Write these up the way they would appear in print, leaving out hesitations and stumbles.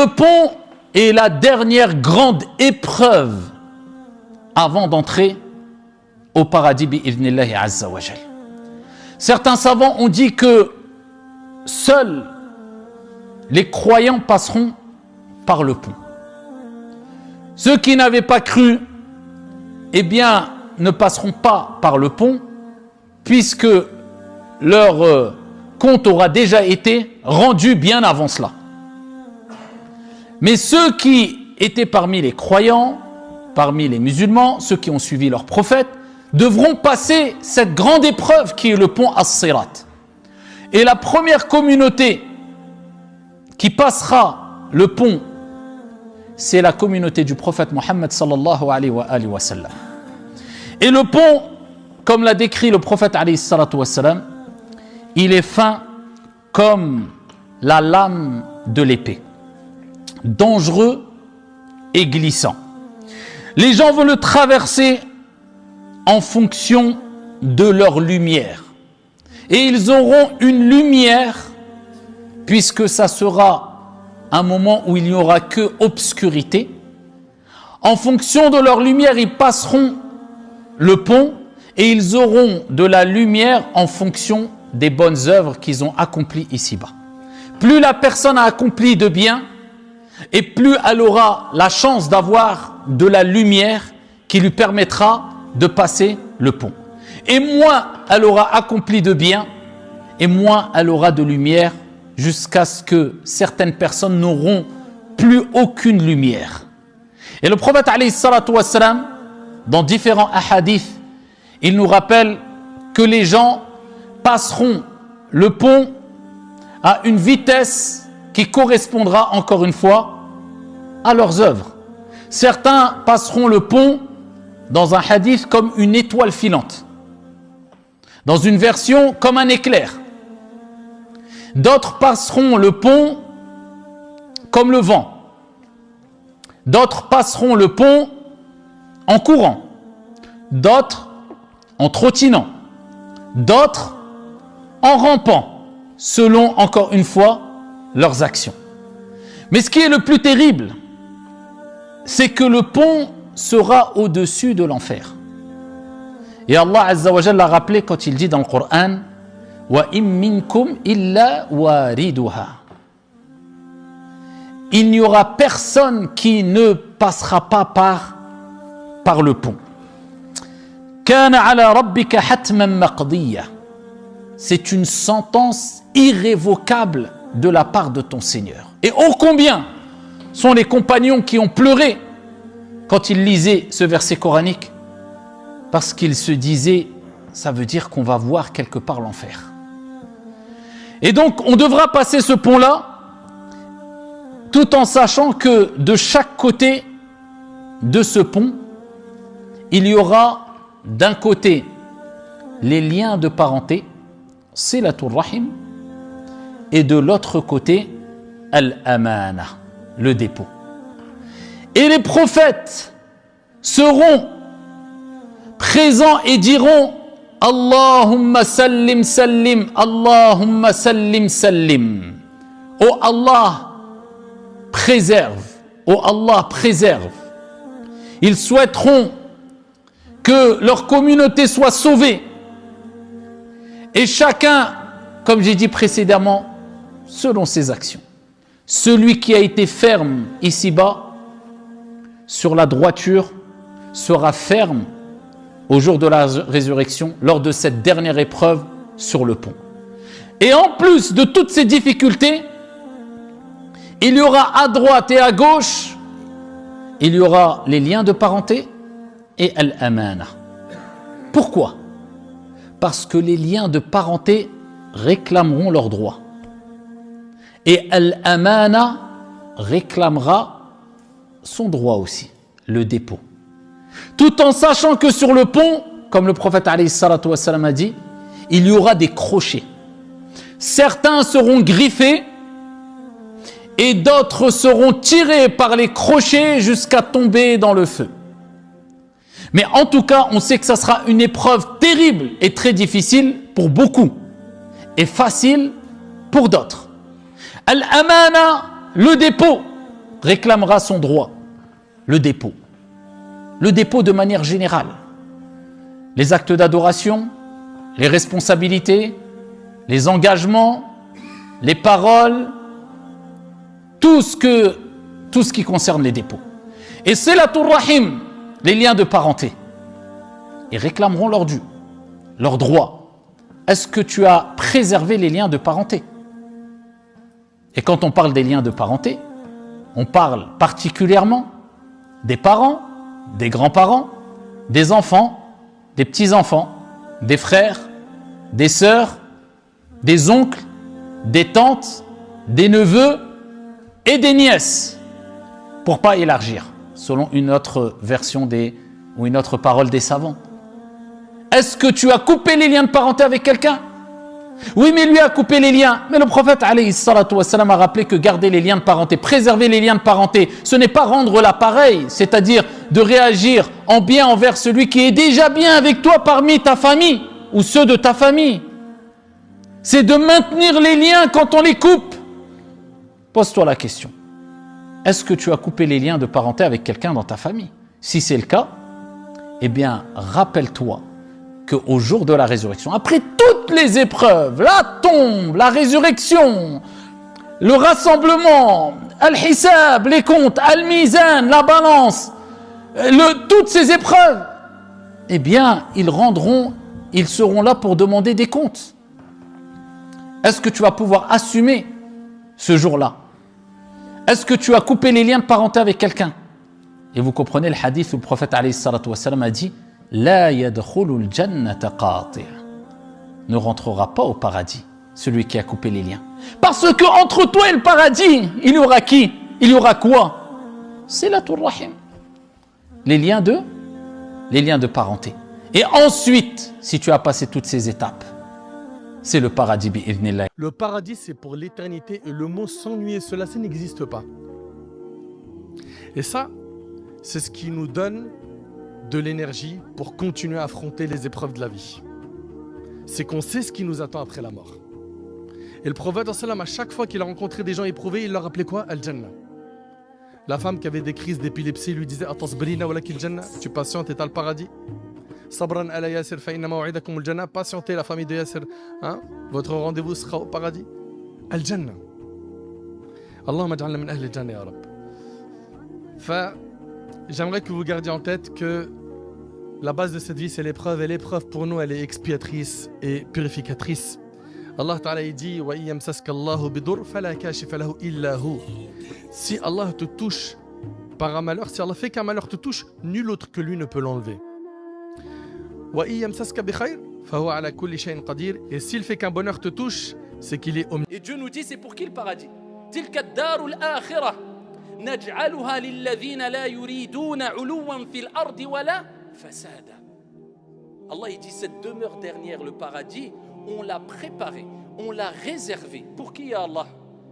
le pont est la dernière grande épreuve avant d'entrer au paradis bi'idhnillahi azza wa jal. Certains savants ont dit que seuls les croyants passeront par le pont. Ceux qui n'avaient pas cru, eh bien, ne passeront pas par le pont, puisque leur compte aura déjà été rendu bien avant cela. Mais ceux qui étaient parmi les croyants, parmi les musulmans, ceux qui ont suivi leur prophète, devront passer cette grande épreuve qui est le pont As-Sirat. Et la première communauté qui passera le pont, c'est la communauté du prophète Mohammed sallallahu alayhi wa sallam. Et le pont, comme l'a décrit le prophète alayhi salatu wa sallam, il est fin comme la lame de l'épée, dangereux et glissant. Les gens vont le traverser en fonction de leur lumière. Et ils auront une lumière, puisque ça sera un moment où il n'y aura que obscurité. En fonction de leur lumière, ils passeront le pont et ils auront de la lumière en fonction des bonnes œuvres qu'ils ont accomplies ici-bas. Plus la personne a accompli de bien, et plus elle aura la chance d'avoir de la lumière qui lui permettra de passer le pont. Et moins elle aura accompli de bien, et moins elle aura de lumière, jusqu'à ce que certaines personnes n'auront plus aucune lumière. Et le prophète alayhi salatu wa salam, dans différents hadiths, il nous rappelle que les gens passeront le pont à une vitesse qui correspondra encore une fois à leurs œuvres. Certains passeront le pont dans un hadith comme une étoile filante, dans une version comme un éclair. D'autres passeront le pont comme le vent. D'autres passeront le pont en courant. D'autres en trottinant. D'autres en rampant, selon, encore une fois, leurs actions. Mais ce qui est le plus terrible, c'est que le pont sera au-dessus de l'enfer. Et Allah Azza wa Jalla l'a rappelé quand il dit dans le Coran, wa in minkum illa wariduha. Il n'y aura personne qui ne passera pas par le pont. Kana ala rabbika hatman maqdiya. C'est une sentence irrévocable de la part de ton Seigneur. Et ô combien sont les compagnons qui ont pleuré quand ils lisaient ce verset coranique, parce qu'ils se disaient, ça veut dire qu'on va voir quelque part l'enfer. Et donc on devra passer ce pont-là, tout en sachant que de chaque côté de ce pont, il y aura d'un côté les liens de parenté, silatul rahim, et de l'autre côté, al-amana, le dépôt. Et les prophètes seront présents et diront Allahumma sallim sallim, Allahumma sallim sallim. Oh Allah, préserve, oh Allah, préserve. Ils souhaiteront que leur communauté soit sauvée. Et chacun, comme j'ai dit précédemment, selon ses actions. Celui qui a été ferme ici-bas, sur la droiture, sera ferme au jour de la résurrection, lors de cette dernière épreuve sur le pont. Et en plus de toutes ces difficultés, il y aura à droite et à gauche, il y aura les liens de parenté et al-amana. Pourquoi ? Parce que les liens de parenté réclameront leurs droits. Et al-amana réclamera son droit aussi, le dépôt. Tout en sachant que sur le pont, comme le prophète alayhi salatu wa salam a dit, il y aura des crochets. Certains seront griffés et d'autres seront tirés par les crochets jusqu'à tomber dans le feu. Mais en tout cas, on sait que ça sera une épreuve terrible et très difficile pour beaucoup et facile pour d'autres. Al-amana, le dépôt, réclamera son droit, le dépôt. Le dépôt de manière générale. Les actes d'adoration, les responsabilités, les engagements, les paroles, tout ce qui concerne les dépôts. Et silatul rahim, les liens de parenté. Ils réclameront leur dû, leur droit. Est-ce que tu as préservé les liens de parenté? Et quand on parle des liens de parenté, on parle particulièrement des parents, des grands-parents, des enfants, des petits-enfants, des frères, des sœurs, des oncles, des tantes, des neveux et des nièces, pour pas élargir, selon une autre version ou une autre parole des savants. Est-ce que tu as coupé les liens de parenté avec quelqu'un? Oui, mais lui a coupé les liens. Mais le prophète alayhi salatu wassalam a rappelé que garder les liens de parenté, préserver les liens de parenté, ce n'est pas rendre l'appareil, c'est-à-dire de réagir en bien envers celui qui est déjà bien avec toi parmi ta famille ou ceux de ta famille. C'est de maintenir les liens quand on les coupe. Pose-toi la question. Est-ce que tu as coupé les liens de parenté avec quelqu'un dans ta famille? Si c'est le cas, eh bien, rappelle-toi qu'au jour de la résurrection, après toutes les épreuves, la tombe, la résurrection, le rassemblement, al-hisab, les comptes, al-mizan, la balance, toutes ces épreuves, eh bien, ils seront là pour demander des comptes. Est-ce que tu vas pouvoir assumer ce jour-là? Est-ce que tu as coupé les liens de parenté avec quelqu'un? Et vous comprenez le hadith où le prophète alayhi salatu wassalam a dit La yadkhulul jannata qati'. Ne rentrera pas au paradis celui qui a coupé les liens. Parce que entre toi et le paradis, il y aura qui? Il y aura quoi? Silatul rahim. Les liens de parenté. Et ensuite, si tu as passé toutes ces étapes, c'est le paradis bi'idhnillah. Le paradis, c'est pour l'éternité et le mot s'ennuyer, cela, ça n'existe pas. Et ça, c'est ce qui nous donne de l'énergie pour continuer à affronter les épreuves de la vie. C'est qu'on sait ce qui nous attend après la mort. Et le prophète, à chaque fois qu'il a rencontré des gens éprouvés, il leur rappelait quoi? Al-Jannah. La femme qui avait des crises d'épilepsie lui disait Atasbrina walakil Jannah, tu patientes et t'as le paradis. Sabran ala Yasir fa inna maw'idakum al-Jannah, patientez la famille de Yasir, hein? Votre rendez-vous sera au paradis. Al-Jannah. Allahumma ij'alna min ahli al-Jannah ya Rabb. J'aimerais que vous gardiez en tête que la base de cette vie, c'est l'épreuve. Et l'épreuve, pour nous, elle est expiatrice et purificatrice. Allah Ta'ala dit Wa yamsaska Allahu bidur fala kashifa lahu illa hu. Si Allah te touche par un malheur, si Allah fait qu'un malheur te touche, nul autre que lui ne peut l'enlever. Wa yamsaska bi khayr fa huwa ala kulli shay'in qadir. Et s'il fait qu'un bonheur te touche, c'est qu'il est omniscient. Et Dieu nous dit c'est pour qui le paradis? Tilka ad-darul akhirah. نجعلها للذين لا يريدون علوا في الأرض ولا فسادا. Allah il dit cette demeure dernière, le paradis, on l'a préparé, on l'a réservé. Pour qui ya Allah?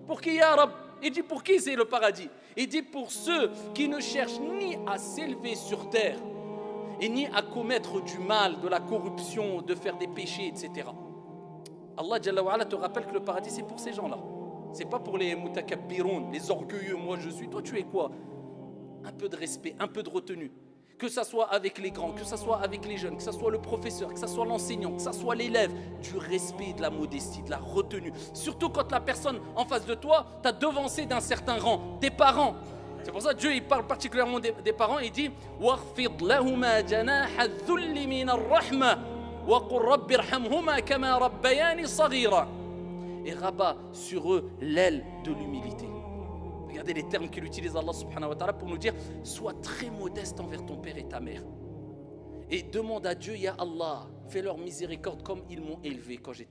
Pour qui ya Rab? Il dit pour qui c'est le paradis? Il dit pour ceux qui ne cherchent ni à s'élever sur terre et ni à commettre du mal, de la corruption, de faire des péchés, etc. Allah Jalla wa Ala te rappelle que le paradis c'est pour ces gens-là. C'est pas pour les mutakabbiroun, les orgueilleux, moi je suis, toi tu es quoi? Un peu de respect, un peu de retenue. Que ça soit avec les grands, que ça soit avec les jeunes, que ça soit le professeur, que ça soit l'enseignant, que ça soit l'élève, du respect, de la modestie, de la retenue. Surtout quand la personne en face de toi t'a devancé d'un certain rang, tes parents. C'est pour ça que Dieu il parle particulièrement des parents, il dit وَاخْفِضْ لَهُمَا جَنَاحَ الذُّلِّ مِنَ الرَّحْمَةِ وَقُلْ رَبِّ ارْحَمْهُمَا كَمَا رَبَّيَانِي صَغِيرًا. Et rabat sur eux l'aile de l'humilité. Regardez les termes qu'il utilise Allah subhanahu wa ta'ala pour nous dire sois très modeste envers ton père et ta mère. Et demande à Dieu, ya Allah, fais leur miséricorde comme ils m'ont élevé quand j'étais